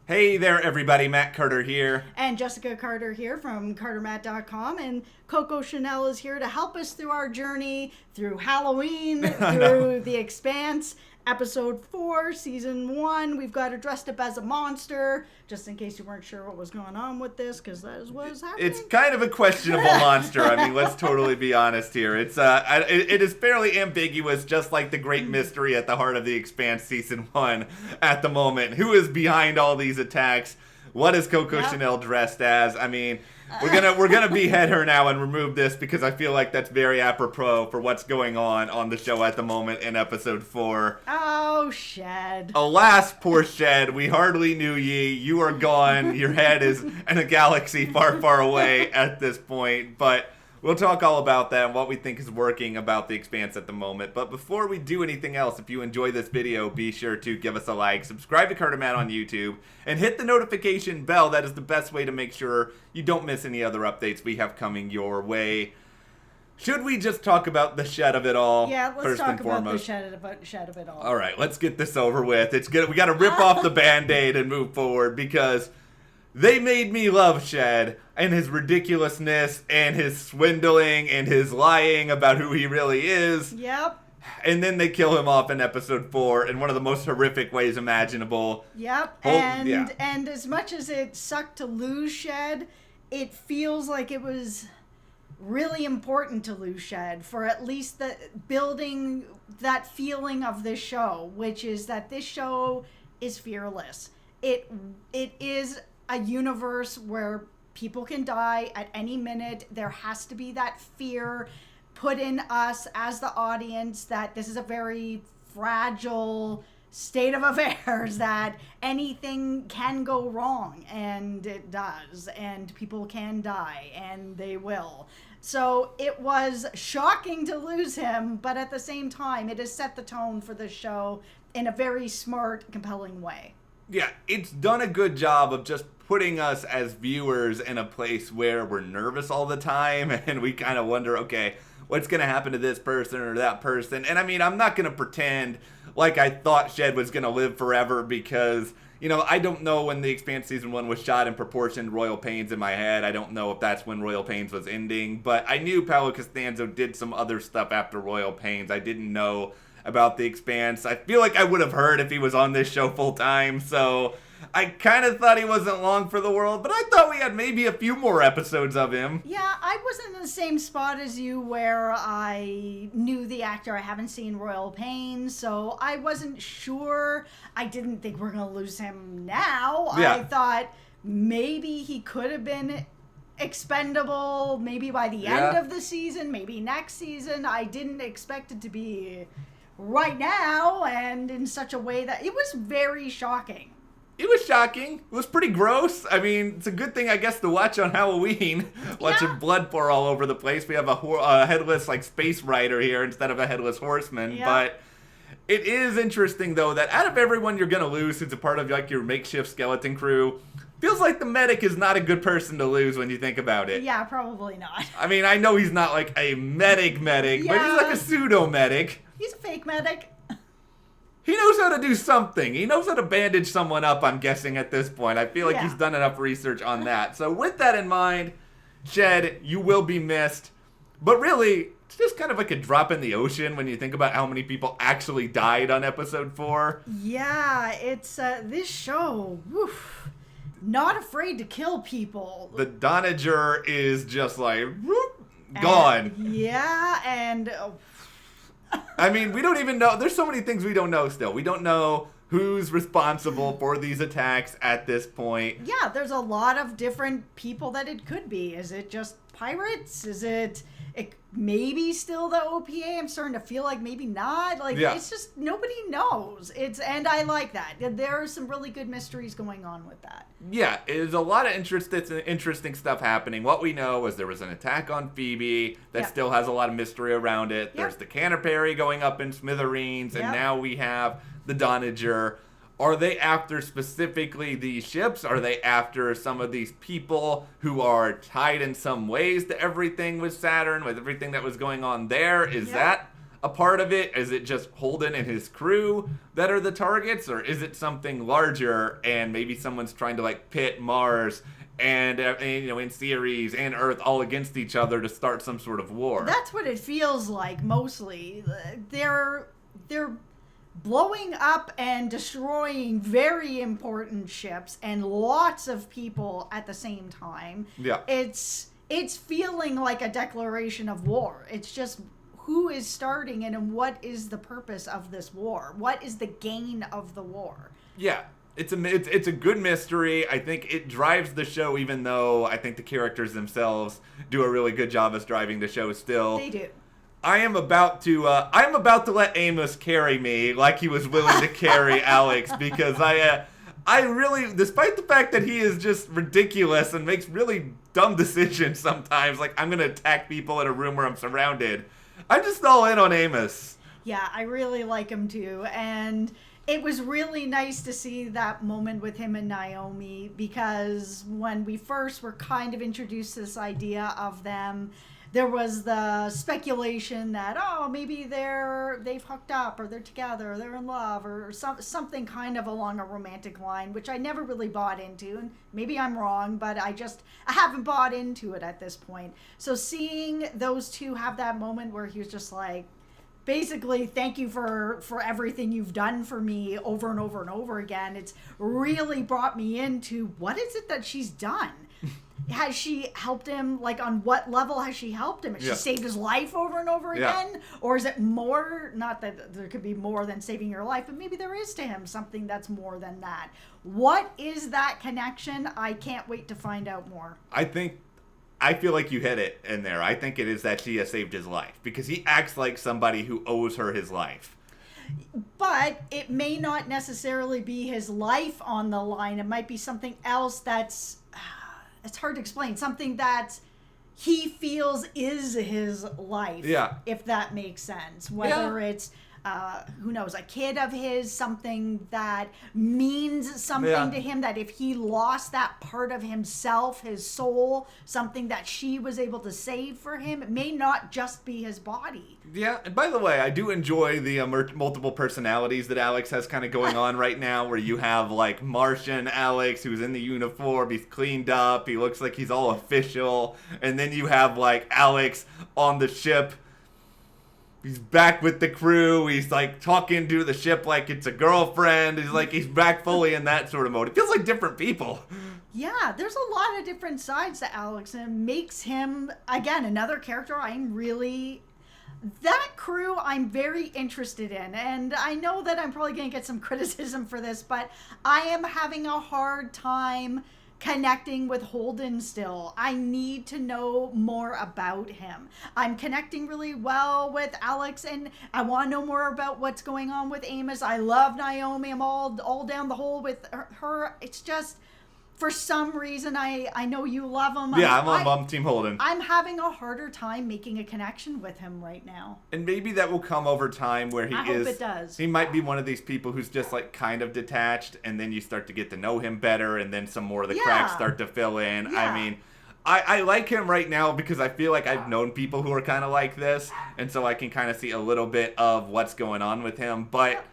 Hey there, everybody. Matt Carter here. And Jessica Carter here from CarterMatt.com. And Coco Chanel is here to help us through our journey through Halloween, through The Expanse, Episode 4, Season 1. We've got her dressed up as a monster, just in case you weren't sure what was going on with this, because that is what is happening. It's kind of a questionable monster. I mean, let's totally be honest here. It is fairly ambiguous, just like the great mystery at the heart of The Expanse Season 1 at the moment. Who is behind all these attacks? What is Coco Chanel dressed as? I mean, we're gonna behead her now and remove this because I feel like that's very apropos for what's going on the show at the moment in episode 4. Oh, Shed. Alas, poor Shed, we hardly knew ye. You are gone. Your head is in a galaxy far, far away at this point. But we'll talk all about that and what we think is working about The Expanse at the moment. But before we do anything else, if you enjoy this video, be sure to give us a like, subscribe to Carter Matt on YouTube, and hit the notification bell. That is the best way to make sure you don't miss any other updates we have coming your way. Should we just talk about the Shed of it all? Yeah, let's talk about the Shed of it all. All right, let's get this over with. It's good. We got to rip off the Band-Aid and move forward because they made me love Shed and his ridiculousness and his swindling and his lying about who he really is. Yep. And then they kill him off in episode 4 in one of the most horrific ways imaginable. Yep. And as much as it sucked to lose Shed, it feels like it was really important to lose Shed for at least the building that feeling of this show, which is that this show is fearless. It is a universe where people can die at any minute. There has to be that fear put in us as the audience that this is a very fragile state of affairs, that anything can go wrong, and it does, and people can die, and they will. So it was shocking to lose him, but at the same time, it has set the tone for the show in a very smart, compelling way. Yeah, it's done a good job of just putting us as viewers in a place where we're nervous all the time, and we kind of wonder, okay, what's going to happen to this person or that person? And I mean, I'm not going to pretend like I thought Shed was going to live forever because, you know, I don't know when The Expanse Season 1 was shot in proportion to Royal Pains in my head. I don't know if that's when Royal Pains was ending, but I knew Paolo Costanzo did some other stuff after Royal Pains. I didn't know about The Expanse. I feel like I would have heard if he was on this show full time, so I kind of thought he wasn't long for the world, but I thought we had maybe a few more episodes of him. Yeah, I wasn't in the same spot as you where I knew the actor. I haven't seen Royal Pains, so I wasn't sure. I didn't think we're going to lose him now. Yeah. I thought maybe he could have been expendable maybe by the end of the season, maybe next season. I didn't expect it to be right now and in such a way that it was very shocking. It was shocking. It was pretty gross. I mean, it's a good thing, I guess, to watch on Halloween. Watching blood pour all over the place. We have a headless, like, space rider here instead of a headless horseman. Yeah. But it is interesting, though, that out of everyone you're going to lose who's a part of, like, your makeshift skeleton crew, feels like the medic is not a good person to lose when you think about it. Yeah, probably not. I mean, I know he's not, like, a medic, but he's like a pseudo-medic. He's a fake medic. He knows how to do something. He knows how to bandage someone up, I'm guessing, at this point. I feel like he's done enough research on that. So with that in mind, Shed, you will be missed. But really, it's just kind of like a drop in the ocean when you think about how many people actually died on episode 4. Yeah, it's this show, woof, not afraid to kill people. The Donager is just like, whoop, gone. And I mean, we don't even know. There's so many things we don't know still. We don't know who's responsible for these attacks at this point. Yeah, there's a lot of different people that it could be. Is it just pirates? Is it maybe still the OPA? I'm starting to feel like maybe not. It's just nobody knows. And I like that. There are some really good mysteries going on with that. Yeah, there's a lot of interesting stuff happening. What we know is there was an attack on Phoebe that still has a lot of mystery around it. There's the Canterbury going up in smithereens, and now we have the Donager. Are they after specifically these ships? Are they after some of these people who are tied in some ways to everything with Saturn, with everything that was going on there? Is that a part of it? Is it just Holden and his crew that are the targets, or is it something larger and maybe someone's trying to like pit Mars and in Ceres and Earth all against each other to start some sort of war? That's what it feels like mostly. They're blowing up and destroying very important ships and lots of people at the same time. Yeah. It's feeling like a declaration of war. It's just who is starting it and what is the purpose of this war? What is the gain of the war? Yeah. It's a good mystery. I think it drives the show, even though I think the characters themselves do a really good job of driving the show still. They do. I am about to let Amos carry me like he was willing to carry Alex, because I really, despite the fact that he is just ridiculous and makes really dumb decisions sometimes, like I'm gonna attack people in a room where I'm surrounded, I'm just all in on Amos. Yeah, I really like him too, and it was really nice to see that moment with him and Naomi, because when we first were kind of introduced to this idea of them, there was the speculation that, oh, maybe they've hooked up, or they're together, or they're in love, or something kind of along a romantic line, which I never really bought into, and maybe I'm wrong, but I haven't bought into it at this point. So seeing those two have that moment where he was just like, basically, thank you for everything you've done for me over and over and over again, it's really brought me into what is it that she's done? Has she helped him? Like, on what level has she helped him? Has she saved his life over and over again? Or is it more? Not that there could be more than saving your life, but maybe there is to him something that's more than that. What is that connection? I can't wait to find out more. I feel like you hit it in there. I think it is that she has saved his life, because he acts like somebody who owes her his life. But it may not necessarily be his life on the line. It might be something else that's... it's hard to explain. Something that he feels is his life. Yeah. If that makes sense. Whether it's, who knows, a kid of his, something that means something to him, that if he lost that part of himself, his soul, something that she was able to save for him, it may not just be his body. Yeah, and by the way, I do enjoy the multiple personalities that Alex has kind of going on right now, where you have, like, Martian Alex, who's in the uniform, he's cleaned up, he looks like he's all official, and then you have, like, Alex on the ship. He's back with the crew. He's like talking to the ship like it's a girlfriend. He's back fully in that sort of mode. It feels like different people. Yeah, there's a lot of different sides to Alex, and it makes him, again, another character that crew I'm very interested in. And I know that I'm probably going to get some criticism for this, but I am having a hard time connecting with Holden still. I need to know more about him. I'm connecting really well with Alex, and I want to know more about what's going on with Amos. I love Naomi. I'm all down the hole with her. It's just, for some reason, I know you love him. Yeah, I'm on Team Holden. I'm having a harder time making a connection with him right now. And maybe that will come over time, where I hope it does. He might be one of these people who's just like kind of detached, and then you start to get to know him better, and then some more of the cracks start to fill in. Yeah. I mean, I like him right now because I feel like I've known people who are kind of like this, and so I can kind of see a little bit of what's going on with him. But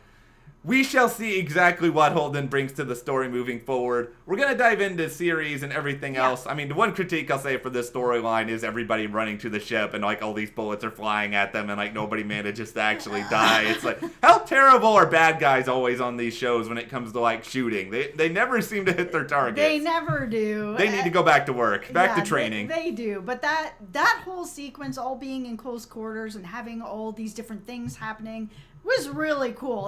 we shall see exactly what Holden brings to the story moving forward. We're going to dive into Ceres and everything else. I mean, the one critique I'll say for this storyline is everybody running to the ship, and like all these bullets are flying at them, and like nobody manages to actually die. It's like, how terrible are bad guys always on these shows when it comes to like shooting? They never seem to hit their targets. They never do. They need to go back to work, back to training. They do. But that whole sequence, all being in close quarters and having all these different things happening, was really cool.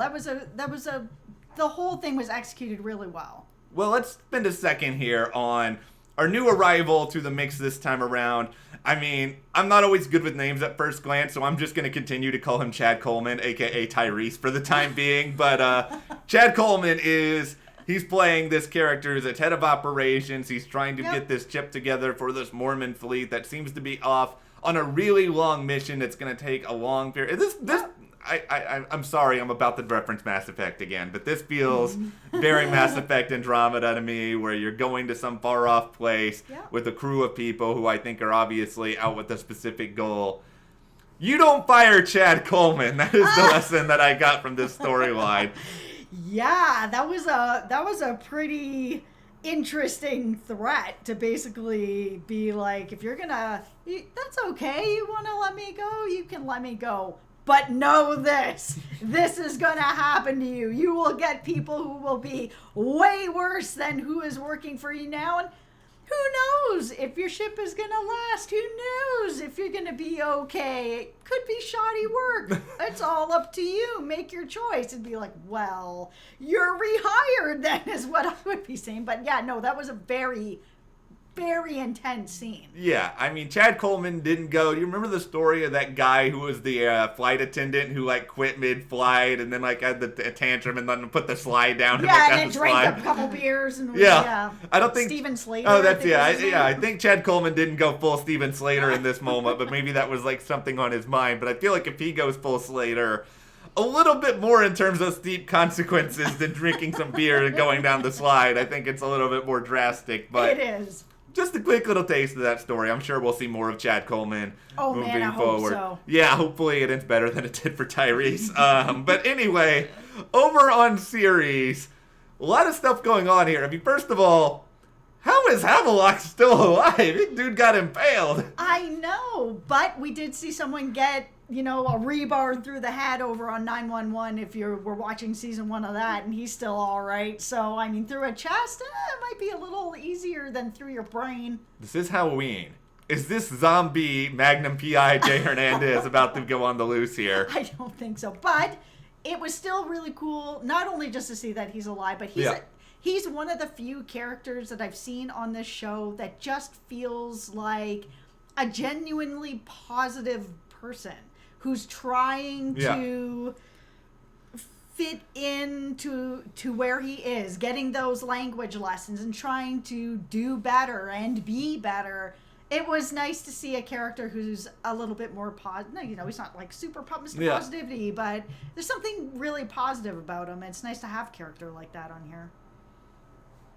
The whole thing was executed really well. Well, let's spend a second here on our new arrival to the mix this time around. I mean, I'm not always good with names at first glance, so I'm just going to continue to call him Chad Coleman, a.k.a. Tyrese, for the time being. But Chad Coleman he's playing this character as head of operations. He's trying to get this ship together for this Mormon fleet that seems to be off on a really long mission that's going to take a long period. I'm sorry, I'm about to reference Mass Effect again, but this feels very Mass Effect Andromeda to me, where you're going to some far-off place with a crew of people who I think are obviously out with a specific goal. You don't fire Chad Coleman. That is the lesson that I got from this storyline. Yeah, that was a pretty interesting threat to basically be like, if you're gonna, that's okay, you want to let me go, you can let me go. But know this is going to happen to you. You will get people who will be way worse than who is working for you now. And who knows if your ship is going to last? Who knows if you're going to be okay? It could be shoddy work. It's all up to you. Make your choice. And be like, well, you're rehired then, is what I would be saying. But yeah, no, that was a very, very intense scene. Yeah, I mean, Chad Coleman didn't go. Do you remember the story of that guy who was the flight attendant who, like, quit mid-flight and then, like, had the tantrum and then put the slide down? Yeah, and then drank a couple beers. And yeah. I don't think... Steven Slater. Oh, that's, I think Chad Coleman didn't go full Steven Slater in this moment, but maybe that was, like, something on his mind. But I feel like if he goes full Slater, a little bit more in terms of steep consequences than drinking some beer and going down the slide. I think it's a little bit more drastic, but... It is. Just a quick little taste of that story. I'm sure we'll see more of Chad Coleman moving forward. Hope so. Yeah, hopefully it ends better than it did for Tyrese. But anyway, over on Ceres, a lot of stuff going on here. I mean, first of all, how is Havelock still alive? This dude got impaled. I know, but we did see someone get, a rebar through the hat over on 911 if you were watching season 1 of that, and he's still all right. So, I mean, through a chest, it might be a little easier than through your brain. This is Halloween. Is this zombie Magnum P.I. Jay Hernandez about to go on the loose here? I don't think so, but it was still really cool, not only just to see that he's alive, but he's one of the few characters that I've seen on this show that just feels like a genuinely positive person who's trying to fit into where he is, getting those language lessons and trying to do better and be better. It was nice to see a character who's a little bit more positive. He's not like super positivity, but there's something really positive about him. It's nice to have a character like that on here.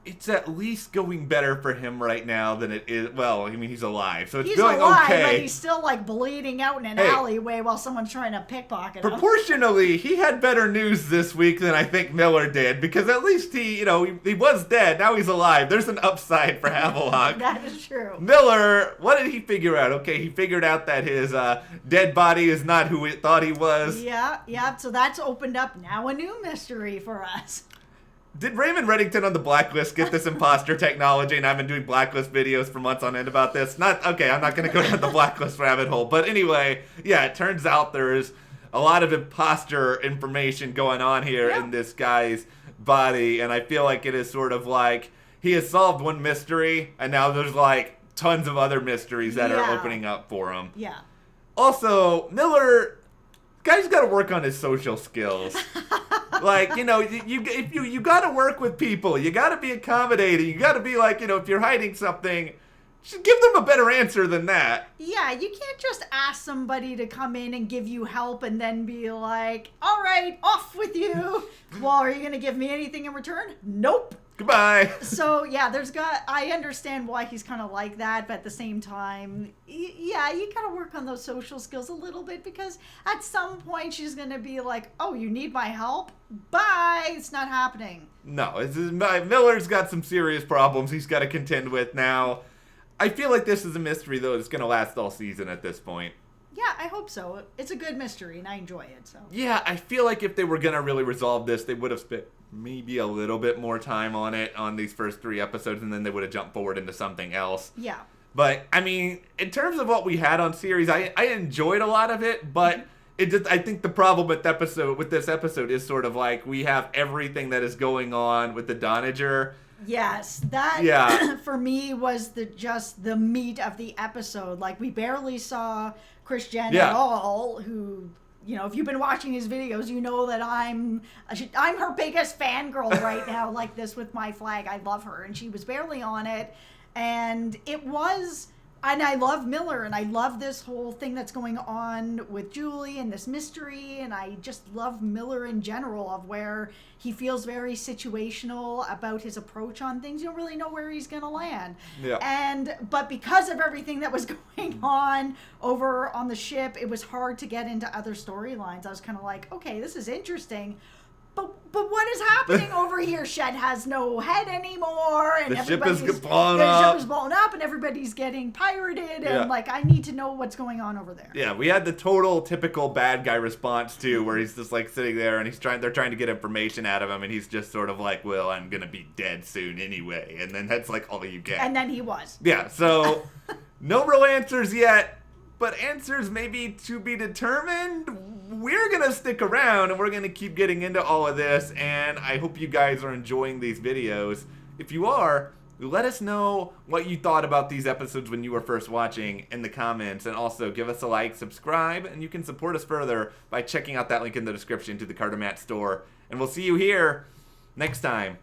It's at least going better for him right now than it is. Well, I mean, he's alive, so it's he's going alive, okay. But he's still like bleeding out in an alleyway while someone's trying to pickpocket him. Proportionally, he had better news this week than I think Miller did, because at least he was dead. Now he's alive. There's an upside for Havelock. That is true. Miller, what did he figure out? Okay, he figured out that his dead body is not who it thought he was. Yeah. So that's opened up now a new mystery for us. Did Raymond Reddington on the Blacklist get this imposter technology? And I've been doing Blacklist videos for months on end about this. I'm not going to go down the Blacklist rabbit hole. But anyway, yeah, it turns out there's a lot of imposter information going on here in this guy's body. And I feel like it is sort of like he has solved one mystery, and now there's like tons of other mysteries that are opening up for him. Yeah. Also, Miller, guy's got to work on his social skills. Like, you got to work with people. You got to be accommodating. You got to be like, if you're hiding something, just give them a better answer than that. Yeah, you can't just ask somebody to come in and give you help and then be like, all right, off with you. Well, are you going to give me anything in return? Nope. Goodbye. So, yeah, I understand why he's kind of like that, but at the same time, you got to work on those social skills a little bit, because at some point she's going to be like, oh, you need my help? Bye. It's not happening. No, Miller's got some serious problems he's got to contend with now. I feel like this is a mystery, though, that's going to last all season at this point. Yeah, I hope so. It's a good mystery, and I enjoy it. So. Yeah, I feel like if they were going to really resolve this, they would have spent maybe a little bit more time on it on these first 3 episodes, and then they would have jumped forward into something else. Yeah. But, I mean, in terms of what we had on Ceres, I enjoyed a lot of it, but I think the problem with this episode is sort of like we have everything that is going on with the Donager. Yes, that for me was just the meat of the episode. Like, we barely saw Christian at all, who, if you've been watching his videos, you know that I'm her biggest fangirl right now, like this with my flag. I love her, and she was barely on it, and it was And I love Miller, and I love this whole thing that's going on with Julie and this mystery, and I just love Miller in general, of where he feels very situational about his approach on things. You don't really know where he's going to land. Yeah. But because of everything that was going on over on the ship, it was hard to get into other storylines. I was kind of like, okay, this is interesting. But what is happening over here? Shed has no head anymore, and the ship is blown up, and everybody's getting pirated, and like, I need to know what's going on over there. Yeah, we had the total typical bad guy response too, where he's just like sitting there and they're trying to get information out of him, and he's just sort of like, well, I'm gonna be dead soon anyway, and then that's like all you get. And then he was. Yeah, so no real answers yet, but answers maybe to be determined. We're going to stick around, and we're going to keep getting into all of this, and I hope you guys are enjoying these videos. If you are, let us know what you thought about these episodes when you were first watching in the comments, and also give us a like, subscribe, and you can support us further by checking out that link in the description to the Cartomat store. And we'll see you here next time